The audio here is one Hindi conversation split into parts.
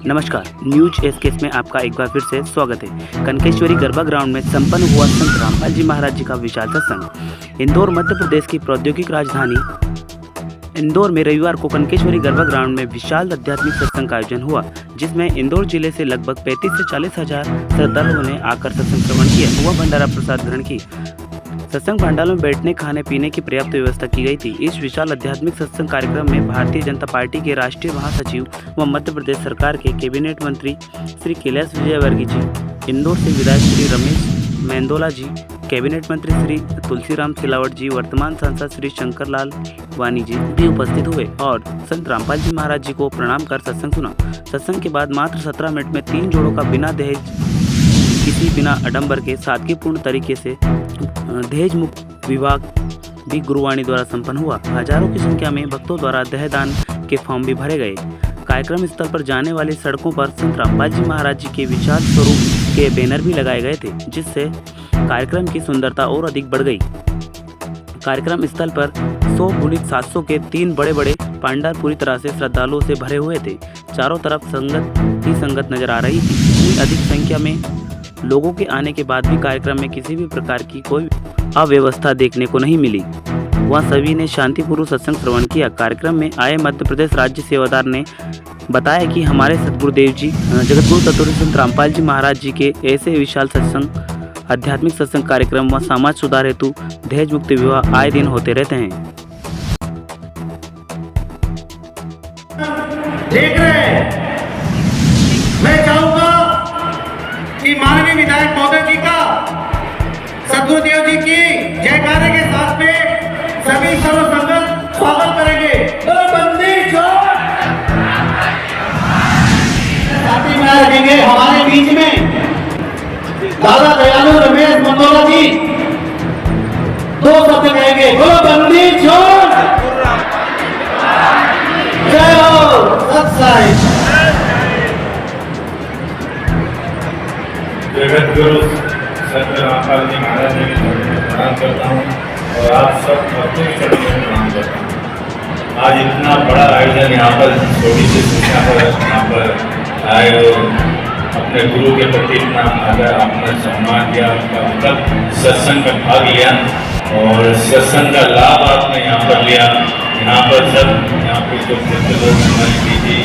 नमस्कार, न्यूज एसकेएस में आपका एक बार फिर से स्वागत है। कनकेश्वरी गरबा ग्राउंड में संपन्न हुआ संत रामपाल जी महाराज जी का विशाल सत्संग। इंदौर मध्य प्रदेश की प्रौद्योगिक राजधानी इंदौर में रविवार को कनकेश्वरी गरबा ग्राउंड में विशाल आध्यात्मिक सत्संग का आयोजन हुआ, जिसमें इंदौर जिले से लगभग 35 से 40 हजार श्रद्धालुओं ने आकर सत्संग श्रवण किया व भंडारा प्रसाद ग्रहण की। सत्संग पंडालों में बैठने खाने पीने की पर्याप्त व्यवस्था की गई थी। इस विशाल आध्यात्मिक सत्संग कार्यक्रम में भारतीय जनता पार्टी के राष्ट्रीय महासचिव व मध्य प्रदेश सरकार के कैबिनेट मंत्री श्री कैलाश विजयवर्गीय जी, इंदौर से विधायक श्री रमेश मेंदोला जी, कैबिनेट मंत्री श्री तुलसीराम सिलावट जी, वर्तमान सांसद श्री शंकरलाल वानी जी भी उपस्थित हुए और संत रामपाल जी महाराज जी को प्रणाम कर सत्संग सुना। सत्संग के बाद मात्र 17 मिनट में 3 जोड़ों का बिना बिना आडंबर के सादगीपूर्ण तरीके से दहेज मुक्त विवाह भी गुरुवाणी द्वारा संपन्न हुआ। हजारों की संख्या में भक्तों द्वारा दहेदान के फॉर्म भी भरे गए। कार्यक्रम स्थल पर जाने वाली सड़कों पर संत रामपाल जी महाराज जी के विशाल स्वरूप के बैनर भी लगाए गए थे, जिससे कार्यक्रम की सुंदरता और अधिक बढ़ गई। कार्यक्रम स्थल पर 100 × 700 के 3 बड़े बड़े पंडाल पूरी तरह से श्रद्धालुओं से भरे हुए थे। चारों तरफ संगत ही संगत नजर आ रही थी। इतनी अधिक संख्या में लोगों के आने के बाद भी कार्यक्रम में किसी भी प्रकार की कोई अव्यवस्था देखने को नहीं मिली। वह सभी ने शांतिपूर्वक सत्संग श्रवण किया। कार्यक्रम में आए मध्य प्रदेश राज्य सेवादार ने बताया कि हमारे सतगुरुदेव जी जगतगुरु तत्वदर्शी संत रामपाल जी महाराज जी के ऐसे विशाल सत्संग, आध्यात्मिक सत्संग कार्यक्रम व समाज सुधार हेतु दहेज मुक्त विवाह आए दिन होते रहते हैं। देख रहे हैं, मैं चाहूंगा कि माननीय विधायक महोदय जी का सतगुरुदेव जी की जयकारे के साथ में सभी सर्व संगत स्वागत करेंगे। साथ ही में रखेंगे हमारे बीच में दादा दयालु रमेश मंदोला जी 2 शब्द कहेंगे। बोलो बंदी छोड़, जय हो सत्साई। जगत गुरु संत रामपाल जी महाराज जी को प्रणाम करता हूँ और आप सब भक्तों के चरणों में प्रणाम करता हूँ। आज इतना बड़ा आयोजन यहाँ पर छोटी सी संख्या पर यहाँ पर आए और अपने गुरु के प्रति इतना आदर, अपना सम्मान किया, उनका मतलब सत्संग में भाग लिया और सत्संग का लाभ आपने यहाँ पर लिया। यहाँ पर सब यहाँ पे जो लोग हमारी जी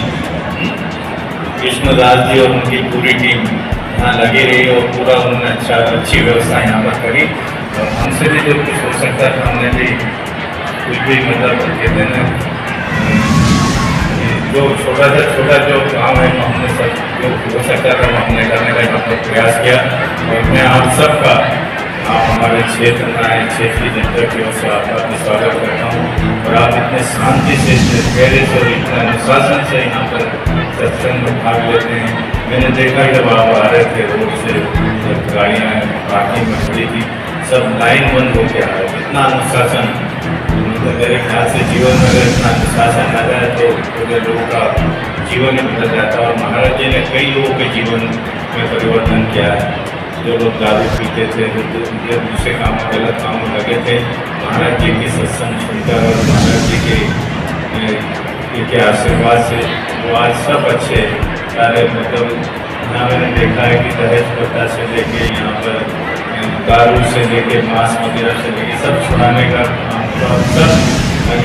कृष्णदास जी और उनकी पूरी टीम यहाँ लगी रही और पूरा उन्होंने अच्छी व्यवस्था यहाँ पर करी और हमसे भी जो कुछ हो सकता था हमने भी कुछ भी मतलब कहते हैं जो छोटा जो काम है हमने सब जो हो सकता था वो हमने करने का यहाँ पर प्रयास किया। और मैं आप सबका आप हमारे क्षेत्र में आए, क्षेत्रीय जनता की ओर से आपका स्वागत करता हूँ और आप इतने शांति से, इतने धैर्य से और इतने अनुशासन से यहाँ पर सत्संग में भाग लेते हैं। मैंने देखा जब आप आ रहे थे रोड से, जब गाड़ियाँ पार्किंग में खड़ी थी, सब लाइन बंद हो गया है। इतना अनुशासन, तो मेरे ख्याल से जीवन में अगर इतना अनुशासन आ जाए तो पूरे लोगों का जीवन ही बदल जाता है। और महाराज जी ने कई लोगों के जीवन में परिवर्तन किया है। जो लोग दारू पीते थे, जो दूसरे काम में गलत काम में लगे थे, महाराज जी की सत्संग सुनकर और महाराज जी के आशीर्वाद से वो आज सब अच्छे सारे मतलब यहाँ मैंने देखा है कि दहेज प्रथा से लेके यहाँ पर दारू से लेके मांस वगैरह से लेके सब छुड़ाने का सब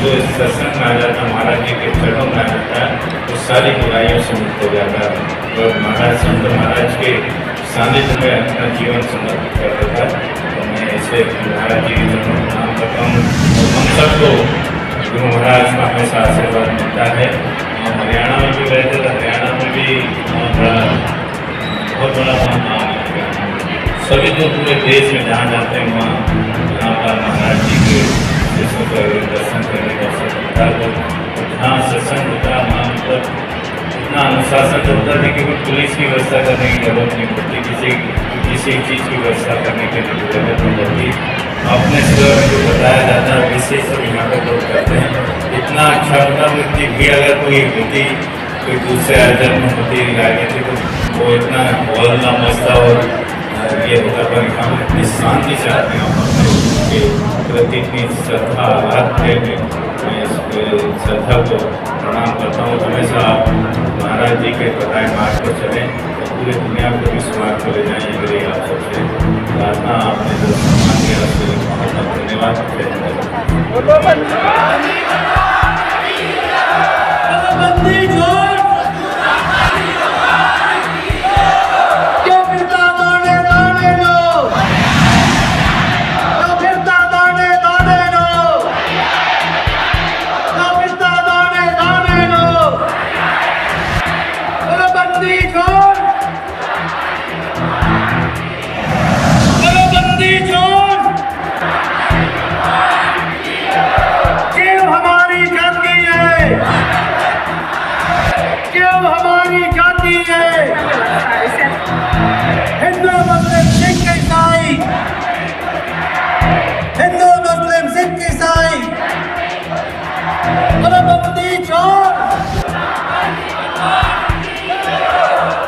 जो इस सत्संग में आ जाता है, महाराज जी के चरणों में आ जाता है, वो सारी बुराइयों से मुक्त हो जाता है और महाराज संत महाराज के सानिध्य में अपना जीवन समर्पित कर देता है। तो मैं इसे महाराज जी के चरणों में प्रणाम करता हूँ और हम सबको गुरु महाराज का हमेशा आशीर्वाद मिलता है। और हरियाणा में भी रहते तो हरियाणा में भी बहुत बड़ा वहाँ सभी जो पूरे देश में जहाँ जाते हैं वहाँ यहाँ पर महाराज जी के दर्शन करने का अवसर मिलता है। तो जहाँ सत्संग होता है वहाँ मतलब इतना अनुशासन होता है कि कोई पुलिस की व्यवस्था करने की जरूरत नहीं पड़ती, किसी चीज़ की व्यवस्था करने की जरूरत नहीं पड़ती। अपने सेवा में जो बताया जाता है विशेष सब यहाँ पर लोग करते हैं। इतना अच्छा मतलब इतनी भीड़ अगर कोई होती, कोई दूसरे आयोजन में होती राजनीति तो वो इतना बोलना मस्ता और ये होता, पर हम इतनी शांति से आते हैं के प्रति इतनी श्रद्धा आध्यात्मिक श्रद्धा को प्रणाम करता हूँ। हमेशा आप महाराज जी के बताए मार्ग पर चलें तो पूरी दुनिया को भी मार्ग पर ले जाएंगे। मेरी आप सबसे प्रार्थना, आपने जो सम्मान किया उसके लिए बहुत बहुत धन्यवाद।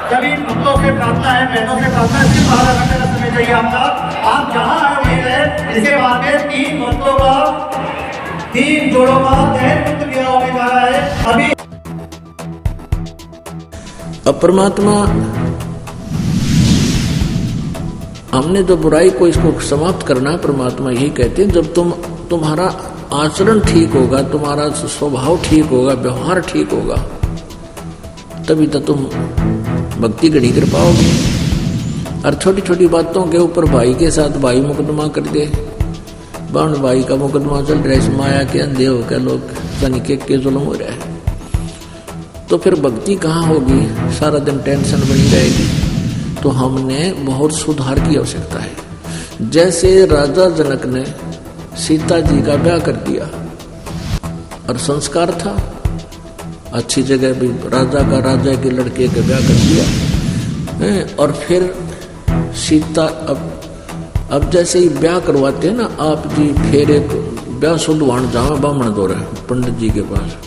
सभी भक्तों से प्रार्थना है, बहनों से प्रार्थना है, सिर्फ आधा घंटे का समय चाहिए आपका। आप जहाँ आए वहीं रहे। इसके बाद में 3 भक्तों का 3 जोड़ों का ध्यान मुक्त किया होने जा रहा है अभी। अब परमात्मा, हमने जो बुराई को इसको समाप्त करना है, परमात्मा यही कहते हैं जब तुम्हारा आचरण ठीक होगा, तुम्हारा स्वभाव ठीक होगा, व्यवहार ठीक होगा, तभी तो तुम भक्ति गढ़ी कर पाओगे। और छोटी छोटी बातों के ऊपर भाई के साथ भाई मुकदमा कर दे, बहन भाई का मुकदमा चल रहा है, इस माया के अंधे होकर लोग सनिके के जुल्म हो रहा है, तो फिर भक्ति कहाँ होगी? सारा दिन टेंशन बनी रहेगी। तो हमने बहुत सुधार की आवश्यकता है। जैसे राजा जनक ने सीता जी का ब्याह कर दिया और संस्कार था, अच्छी जगह भी राजा के लड़के का ब्याह कर दिया, और फिर सीता अब जैसे ही ब्याह करवाते हैं ना आप जी, फिर एक ब्याह शुद्धवान जावे ब्राह्मण दो रहे पंडित जी के पास,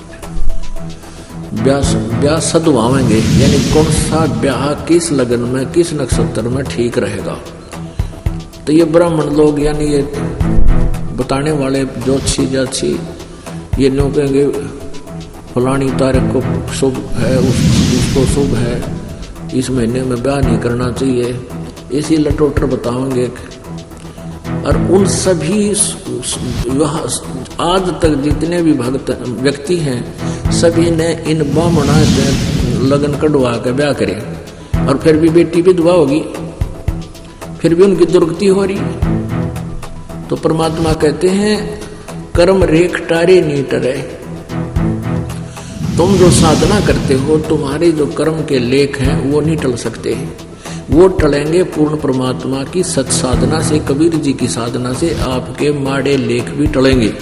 ब्याह सदवावेंगे, यानी कौन सा ब्याह किस लगन में किस नक्षत्र में ठीक रहेगा। तो ये ब्राह्मण लोग यानी ये बताने वाले ज्योतिषी जाछी ये न्यू कहेंगे फलानी तारीख को शुभ है, उसको शुभ है, इस महीने में ब्याह नहीं करना चाहिए, इसी लटोटर बताएंगे। और उन सभी आज तक जितने भी भक्त व्यक्ति हैं सभी ने इन ब्राह्मणों से लगन कढ़वा के ब्याह करे, और फिर भी बेटी विधवा होगी, फिर भी उनकी दुर्गति हो रही। तो परमात्मा कहते हैं कर्म रेख टारे नहीं टरे। तुम जो साधना करते हो, तुम्हारे जो कर्म के लेख हैं वो नहीं टल सकते, वो टलेंगे पूर्ण परमात्मा की सत साधना से, कबीर जी की साधना से आपके माड़े लेख भी टलेंगे।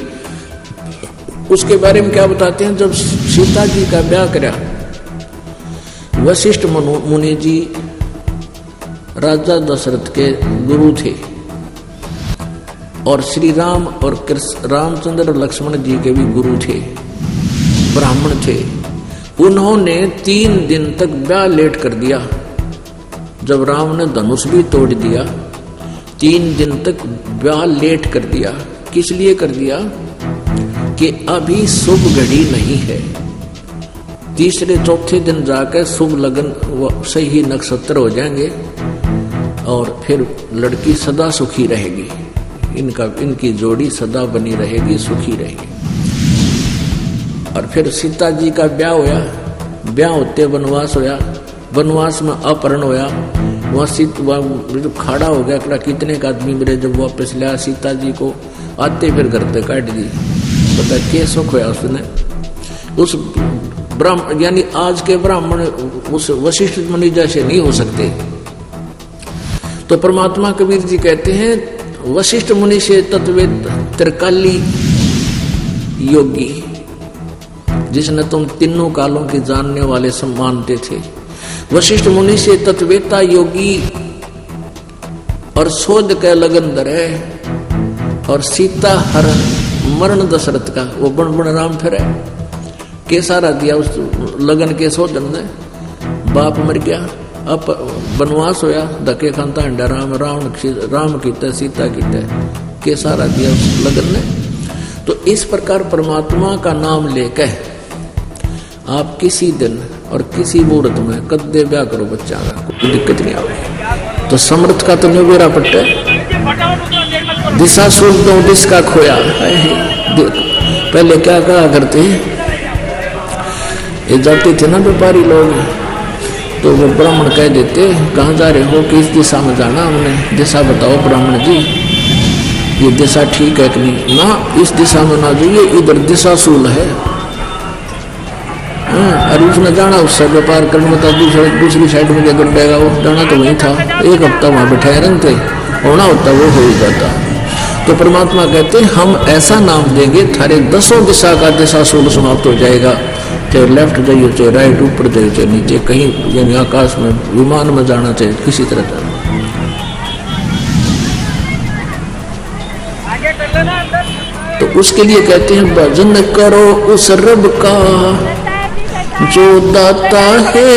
उसके बारे में क्या बताते हैं? जब सीता जी का ब्याह करा, वशिष्ठ मुनि जी राजा दशरथ के गुरु थे, और श्री राम और रामचंद्र लक्ष्मण जी के भी गुरु थे, ब्राह्मण थे। उन्होंने 3 दिन तक ब्याह लेट कर दिया। जब राम ने धनुष भी तोड़ दिया, 3 दिन तक ब्याह लेट कर दिया। किस लिए कर दिया? कि अभी शुभ घड़ी नहीं है। तीसरे चौथे दिन जाकर शुभ लगन सही नक्षत्र हो जाएंगे, और फिर लड़की सदा सुखी रहेगी, इनकी जोड़ी सदा बनी रहेगी, सुखी रहेगी। और फिर सीता जी का ब्याह होया, ब्याह होते वनवास होया, वनवास में अपहरण होया, वहां खड़ा हो गया, कितने का आदमी मेरे, जब वापस लाया सीता जी को, आते फिर घर पे काट दी। पता क्या सुख होया उसने? उस ब्राह्मण यानी आज के ब्राह्मण उस वशिष्ठ मुनि जैसे नहीं हो सकते। तो परमात्मा कबीर जी कहते हैं वशिष्ठ मुनि से तत्वेद त्रिकाली योगी, जिसने तुम तीनों कालों के जानने वाले मानते थे। वशिष्ठ मुनि से तत्वेता योगी और शोध के लगन धरे, और सीता हर मरण दशरथ का वो बण राम फिर के सारा दिया उस लगन के शोधन ने। बाप मर गया, अब वनवास होया, धके खानता अंडा राम की सीता की के सारा दिया उस लगन ने। तो इस प्रकार परमात्मा का नाम लेकर आप किसी दिन और किसी मुहूर्त में कद्दे ब्याह करो बच्चा का, कोई दिक्कत नहीं आवे। तो समर्थ का तो न्योबेरा पट्टे दिशा सूझ दो दिशका खोया। पहले क्या कहा करते, ये जाते थे ना व्यापारी लोग, तो वो ब्राह्मण कह देते कहाँ जा रहे हो, किस दिशा में जाना, हमने दिशा बताओ ब्राह्मण जी, ये दिशा ठीक है कि नहीं, ना इस दिशा में ना जाइए, इधर दिशा सूल है। अरे उसने जाना उससे व्यापार करने में, दूसरी साइड में जगह रहेगा, वो जाना तो वही था, एक हफ्ता वहां पे ठहरन थे, होना होता वो हो ही जाता। तो परमात्मा कहते हम ऐसा नाम देंगे थारे 10 दिशा का दिशा सूल समाप्त हो जाएगा, चाहे लेफ्ट जाइए, चाहे राइट, ऊपर जाइए, चाहे नीचे, कहीं यानी आकाश में, विमान में जाना, चाहे किसी तरह जाना। तो उसके लिए कहते हैं भजन करो उस रब का जो दाता है।